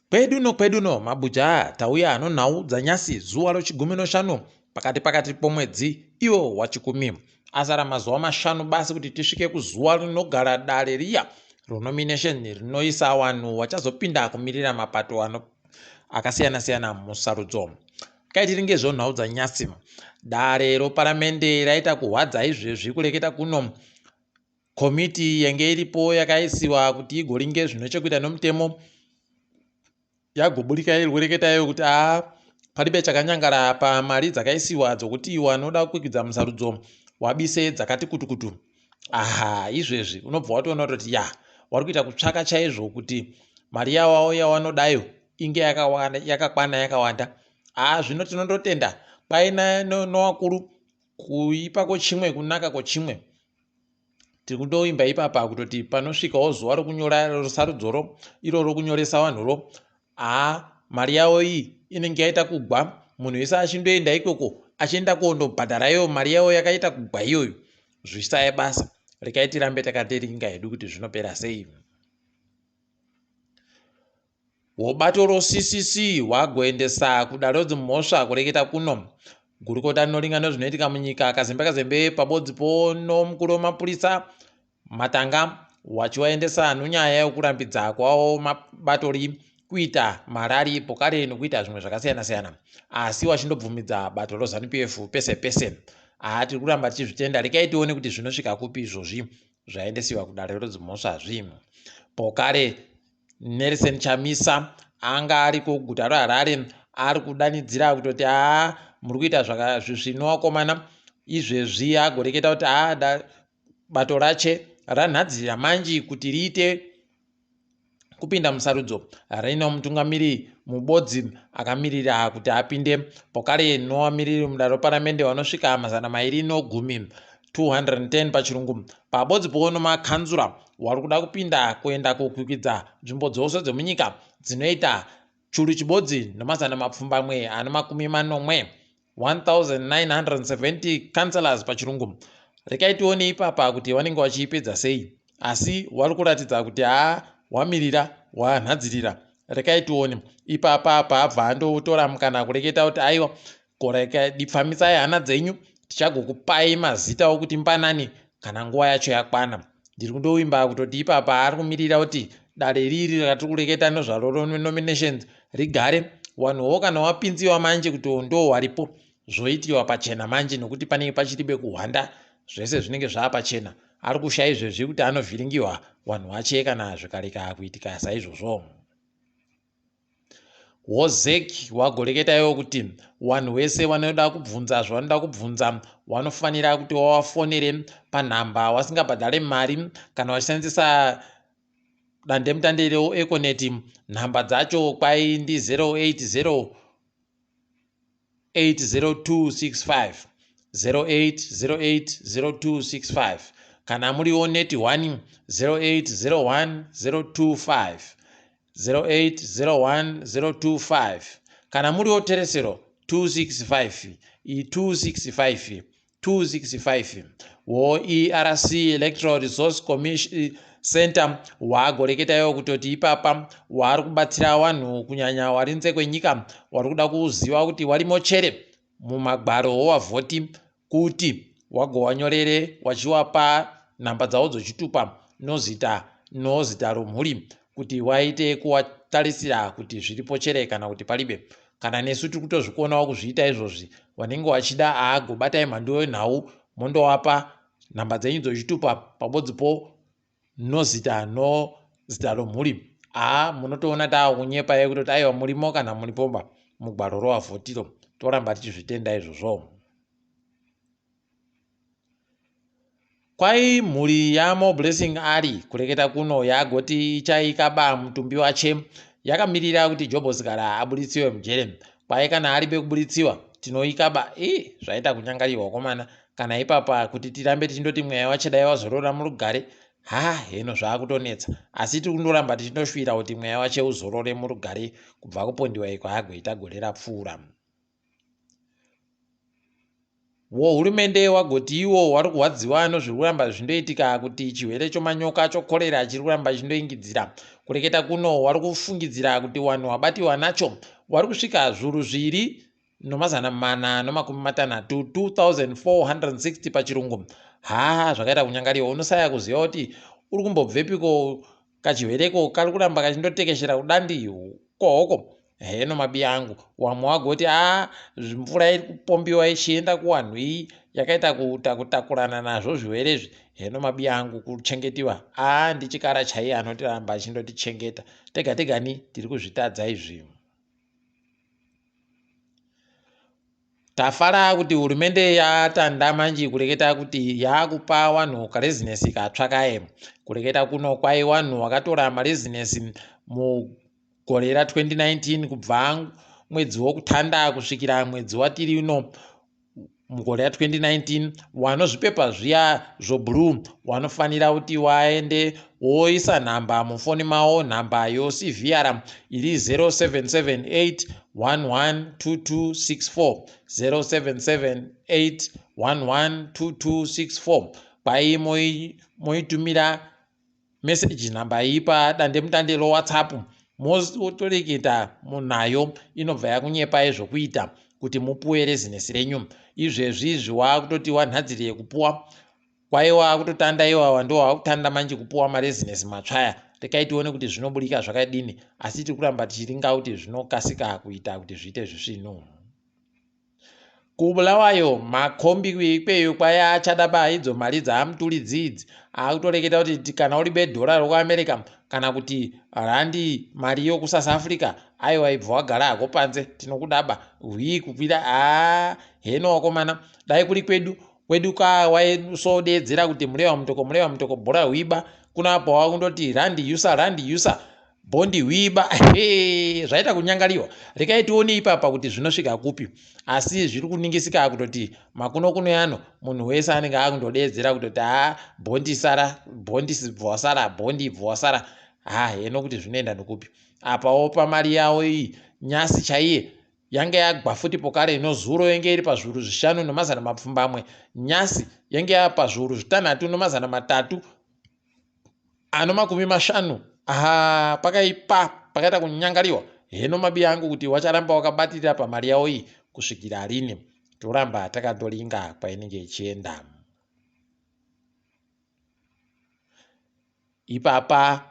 Kwedu no mabuja tauya ano nhau dzanyasi zuwa rochigumi noshanu pakati pomwedzi iwo wachikumi. Azara mazuva mashanu basi kuti tisvike kuzuwa rinogara dare riya renomination rinoisa vanhu vachazopinda kumirira mapato akasiyana musarudzo. Kaitiri ngezvenhau dzanyasi, dare roparamende raita kuhwadza izvezvi kureketa kuno komiti yenge iripo yakaisiwa kuti igoringe zvinechekuita nomutemo yagoburika irikureketayo kuti paribe chakanyangara pamari dzakaisiwa dzokuti wanoda kukwikidza musarudzo wabise dzakati kutukutu. Izvezvi unobva watoona kuti wari kuita kutsvaka chaizvo kuti mari yavo yawanodayo inge yakakwana yakawanda. Zvino tinondotenda paina novakuru kuipa kochimwe kunaka kochimwe. Tiri kundoimba ipapa kutoti panosvikawo zuva rokunyora sarudzoro iro rokunyoresa vanhuro, mari yavo iyi inenge yaita kugwa. Munhu wese achindoenda ikoko achienda kundobhadharayo mari yavo yakaita kugwa iyoyo, zvisaya basa. Rekai tirambe takateringa hedu kuti zvinopera sei. Wobato roCCC wagoendesa kudare dzimhosva kureketa kuno gurukota rinoringa nezvinoitika munyika kazembe pabodzipo nomukuru wemapurisa Matanga wachiwaendesa hanhu nyaya yokurambidza kwavo mabatori kuita marari pokare nokuita zvimwe zvakasiyana, asi wachindobvumidza bato roZANU-PF pese tiri kuramba tichizvitenda. Rekai tione kuti zvinosvika kupi izvozvi zvaendesiwa kudare rodzimhosva zvimwe. Pokare Nelson Chamisa anga ari kuguta reHarare ari kudanidzira kutoti muri kuita zvinowakomana izvezvi agoreketa kuti bato rache ranhadzira manji kuti riite kupinda musarudzo rino mutungamiri mubodzi akamirira kuti apinde. Pokare nowamiriri mudare reparamende vanosvika 210 210 pachirungu pabodzipo nomakanzura wari kuda kupinda kuenda kokwikidza nzvimbo dzose dzemunyika dzinoita churu chibodzi nemapfumbamwe ano 40 1970 councillors pachirungu. Rekai tione ipapa kuti vanenge vachiipedza sei, asi wari kuratidza kuti wamirira wanhadzirira. Rekai tione ipapa paabva andotora mukana kureketa kuti aiwa dipfamisai hana dzenyu tichagokupai mazita okuti mbanani kana nguva yacho yakwana. Ndiri kundoimba kutoti ipapa ari kumirira kuti dare riri ratiri kureketa nezvaro nominations rigare wanhuwo kana wapinziwa manje kuti ndo waripo zvoitiwa pachena manje nokuti panenge pachiribe kuhwanda zvese zvinenge zvaapachena. Ari kushaya izvezvi kuti anovhiringiwa wanhu wache kana zvikareka kuitika saizvozvo. Wozeki wagoreketayo kuti wanhu wese vanoda kubvunza zvavanoda kubvunza vanofanira kuti wavafonere panhamba wasingabhadhare mari kana vachishandisa dandemutande reEconet. Nhamba dzacho kwai ndi 080 80265 08080265 kana muriwo net 1 0801 025 kana muriwo teresero 265 wo ERC Electoral Resource Center wagoreketayo kutoti ipapa wari kubatsira vanhu kunyanya warinze kwenyika wari kuda kuziva kuti warimo chere mumagwaro wavhoti kuti wagowanyorere wachiwapa nhamba dzavo dzochitupa nozita romhuri kuti waite kuwatarisira kuti zviripo chere kana kuti paribe. Kana nesu tiri kutozvikonawo kuzviita izvozvi, wanenge wachida agobatai Mhanduwe WeNhau mondowapa nhamba dzenyu dzochitupa pabodzipo nozita romhuri. Munotoona taakunyepa kutoti aiwa murimo kana muripomba mugwaro rovavhotiro. Toramba tichizvitenda izvozvo. Kwai mhuri yaMoblessing ari kureketa kuno yagoti ichaikaba mutumbi wache yakamirira kuti Jobhosikara aburitsiwe mujere. Kwai kana aribe kuburitsiwa tinoikaba. Zvaita kunyangariwa komana. Kana ipapa kuti tirambe tichindoti mweya wache dai wazorora murugare, heno zvaakutonetsa. Asi tiri kundoramba tichindosvira kuti mweya wache uzorore murugare kubva kupondiwa iko agoita gore rapfuura. hurumende wagoti iwo wari kurwadziwa nezviri kuramba zvindoitika kuti chirwere chomanyoka chokorera chiri kuramba chindoingidzira. Kureketa kuno wari kufungidzira kuti vanhu wabatiwa nacho wari kusvika zviuru 2,460 2460 pachirungu. Zvakaita kunyangariwa. Unosaya kuziva kuti uri kumbobvepiko kachirwereko kari kuramba kachindotekeshera kudandi kohoko. Heno mabi angu wamwe wagoti mvura iri kupombiwa ichienda kuvanhu iyi yakaita kutakurana nazvo zvirwere izvi. Heno mabi angu kuchengetiwa ndichikara chaiye anotiramba achindotichengeta. Tega tegani tiri kuzvitadza izvi. Tafara kuti hurumende yatanda manji kureketa kuti yakupa vanhu karezinesi katsvakaye. Kureketa kuno kwai vanhu vakatora marezinesi mugore ra2019 kubva mwedzi wokutanda kusvikira mwedzi watiri uno mugore ra2019 vanozvipepa zviya zvoblue vanofanira kuti waende woisa nhamba mufoni mavo, nhamba yoCVR iri 0778 112264 0778 112264 kwai moitumira meseji nhamba iyi padandemutande roWhatsApp motoreketa nayo inobva yakunyepai zvokuita kuti mupuwe rezinesi renyu. Izvezvi zvawakutoti wanhadzire kupuwa kwaiwa kutotanda iwawa ndo wakutanda manje kupuwa marezinesi matsvaya. Rekai tione kuti zvinoburika zvakadini, asi tiri kuramba tichiringa kuti zvinokasika kuita kuti zviite zvisvino. Kubulawayo makombi ikweyo kwaya achadaba idzo mari dzaamutulidzi idzi akutoreketa kuti kana uri $1 rokuAmerica kana kuti randi mari yokuSouth Africa aiwa ibva wagara hako panze tinokudaba kukwira. Heno wakomana dai kuri kwedu waisodedzera kuti mureva mutoko bhora huiba kunapo wakundoti randi yusa bondi huiba. Zvaita kunyangariwa. Rekai tione ipapa kuti zvinosvika kupi, asi zviri kuningisika kutoti makuno yano munhu wese anenge akundodedzera kutoti bondi sara bondi bvosara bondi bvosara. Heno kuti zvinoenda nokupi apawo pamari yawo iyi nyasi chaiye yange yagwa futi pokare inozuro yange iri pazviuru 5,750 nyasi yange yapa zviuru 6,350 pakaipa pakaita kunyangariwa. Heno mabi angu kuti wacharamba wakabatirira pamari yawo iyi kusvikira rini? Toramba takandoringa kwainenge ichienda. Ipapa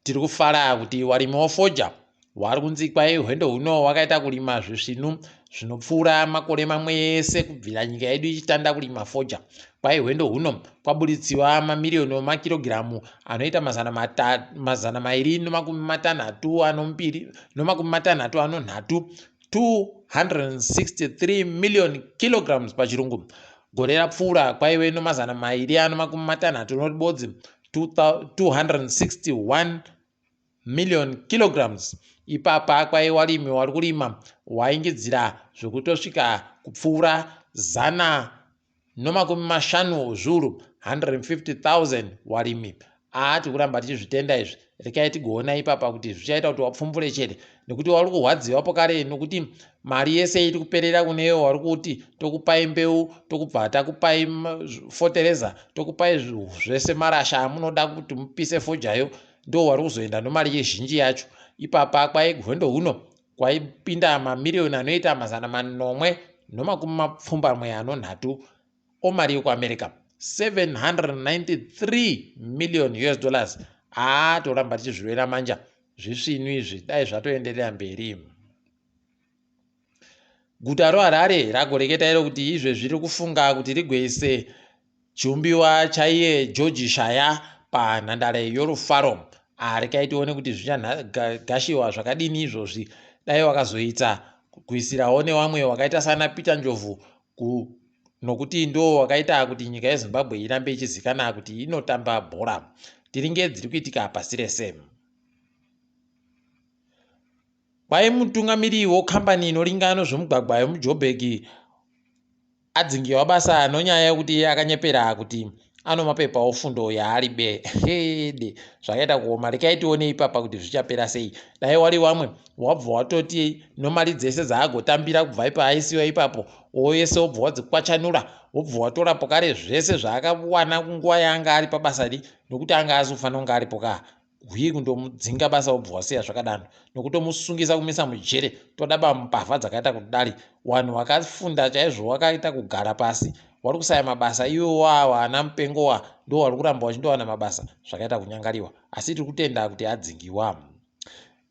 tiri kufara kuti warimi wofoja wari kunzi kwai hwendo huno wakaita kurima zvisvinu zvinopfuura makore mamwe ese kubvira nyika yedu ichitanda kurima foja. Kwai hwendo huno kwaburitsiwa mamiliyoni wemakirogiramu anoita 263 million kilograms pachirungu. Gore rapfuura kwaive no263 notibodzi 261 million kilograms. Ipapa kwai warimi wari kurima waingidzira zvokutosvika kupfuura 150 zviuru 150,000 warimi. Tiri kuramba tichizvitenda izvi. Rekai tigoona ipapa kuti zvichaita kuti wapfumbure chete, nekuti wari kurwadziwapo kare nokuti mari yese iri kuperera kuneyo. Wari kuti tokupai mbeu, tokubva takupai fotereza, tokupai zvese marasha amunoda kuti mupise fojayo, ndo wari kuzoenda nomari yezhinji yacho. Ipapa kwai hwendo huno kwaipinda mamiliyoni anoita 923 omari yokuAmerica, $793 million. Toramba tichizvirwera manja zvisvinu izvi dai zvatoenderera mberi. Guta roHarare ragoreketa iro kuti izve zviri kufunga kuti rigoise chumbiwa chaiye George Shaya panhandare yorufaro. Rekai tione kuti zvichagashiwa zvakadini izvozvi dai wakazoita kuisirawo nevamwe wakaita sana Peter Ndlovu nokuti ndo wakaita kuti nyika yeZimbabwe irambe ichizikana kuti inotamba bhora. Tiringe dziri kuitika pasi rese. Kwai mutungamiri wekambani inoringa nezvomugwagwa yemuJoburg adzingiwa basa nonyaya yekuti akanyepera kuti mapepa ofundo yaaribe hede zvakaita kuoma. Rekai tione ipapa kuti zvichapera sei. Dai wari wamwe wabva watoti nomari dzese dzaagotambira kubva paaisiwa ipapo oyese wobva wadzikwachanura wobva watora pokare zvese zvaakawana kunguva yaanga ari pabasa nokuti anga azofanira kunge aripo huye kundomudzinga basa wobva wasiya zvakadano nokutomusungisa kumisa mujere todaba mbavha dzakaita kudari. Wanhu wakafunda chaizvo wakaita kugara pasi wari kusaya mabasa iwo ana mupengowa ndo wari kuramba wachindowana mabasa zvakaita kunyangariwa, asi tiri kutenda kuti adzingiwa.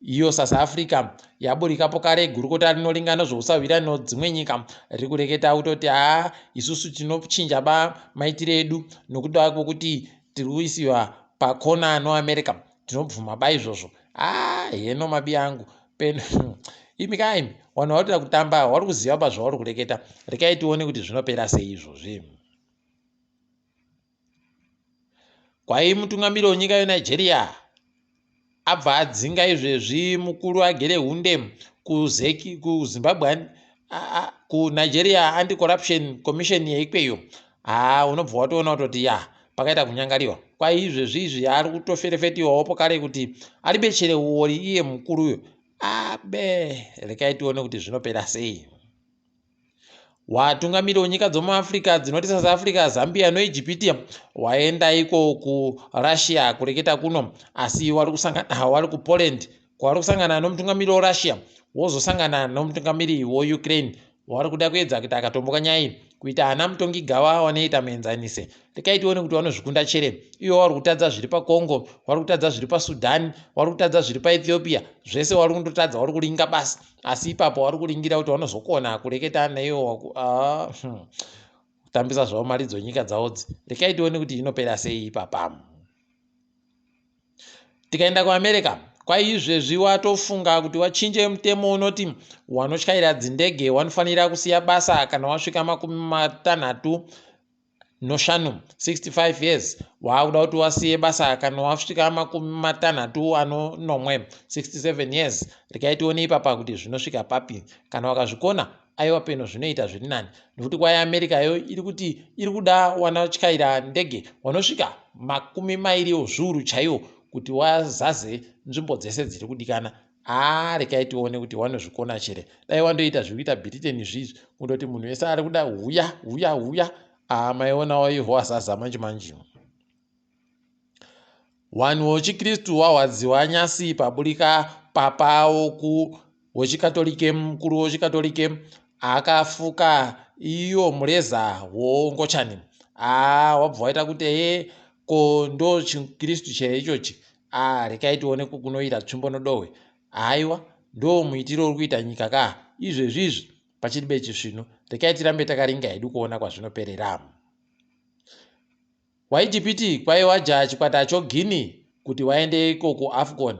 Iyo South Africa yaburikapo kare gurukota rinolingana zvousavirani nedzimwe nyika riri kureketa kutoti isusu tinochinja maitire edu nokuda kwokuti tiri kuisiwa pakona noAmerica tinobvuma izvozvo. Heno mabi angu imi kaimi vanhu varikuda kutamba vari kuziva pazvavari kureketa. Rekai tione kuti zvinopera sei izvozvi. Kwai mutungamiri wenyika yeNigeria abva adzinga izvezvi mukuru agere hunde kuZimbabwe kuNigeria Anti-Corruption Commission yeikweyo. Unobva watoona kutoti pakaita kunyangariwa. Kwai izvezvi ari kutoferefetiwawo pokare kuti ari bechere uori iye mukuruyo. Rekai tione kuti zvinopera sei. Watungamiri wenyika dzomuAfrica dzinoti South Africa, Zambia noEjipiti waenda iko kuRussia kureketa kuno, asi wari kuPoland kwari kusangana nomutungamiri weRussia wozosangana nomutungamiri weUkraine wari kuda kuedza kuti akatomboka nyai kuita ana mutongi gava wanoita muenzanise. Rekai tione kuti vanozvikunda chere. Iwo wari kutadza zviri paCongo, wari kutadza zviri paSudan, wari kutadza zviri paEthiopia, zvese wari kundotadza wari kuringa basi, asi ipapo wari kuringira kuti vanozokona kureketa naiwo kutambisa zvavo mari dzonyika dzavodzi. Rekai tione kuti inopera sei ipapa. Tikaenda kuAmerica, kwai izvezvi watofunga kuti wachinje mutemo unoti wanotyaira dzindege wanofanira kusiya basa kana wasvika 65 years. Waakuda kuti wasiye basa kana wasvika 67 years. Rekai tione ipapa kuti zvinosvika papi. Kana wakazvikona aiwa peno zvinoita zviri nani, nokuti kwai America yo iri kuda wanotyaira ndege wanosvika 20 zviuru chaiwo kuti wazaze nzvimbo dzese dziri kudikana. Rekai tione kuti wanozvikona chere. Dai wandoita zvikuita bulletin izvizvi kundoti munhu wese ari kuda huya maionawo ihwo azaza manje. Wanhu wechiKristu wahwadziwa nyasi paburika papa wechikatolike, mukuru wechikatolike akafuka iyo mureza wongochani. Wabva waita kuti ndo chiKristu chere ichochi. Rekai tione kunoita tsvimbo nodohwe. Aiwa ndo muitiro uri kuita nyika izvezvizvi pachiri bechisvino. Rekai tirambe takaringa hedu kuona kwazvinoperera. WaIjipiti kwai waja chikwata choGuinea kuti waende iko kuAfcon.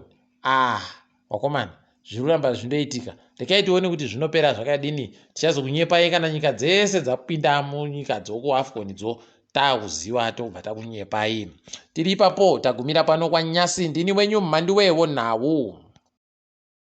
Wakomana zviri kuramba zvindoitika. Rekai tione kuti zvinopera zvakadini. Tichazokunyepai kana nyika dzese dzapinda munyika dzokuAfcon dzo takuziva tobva takunyepai. Tiri ipapo tagumira pano kwanyasi. Ndini wenyu mhanduwe WeNhau.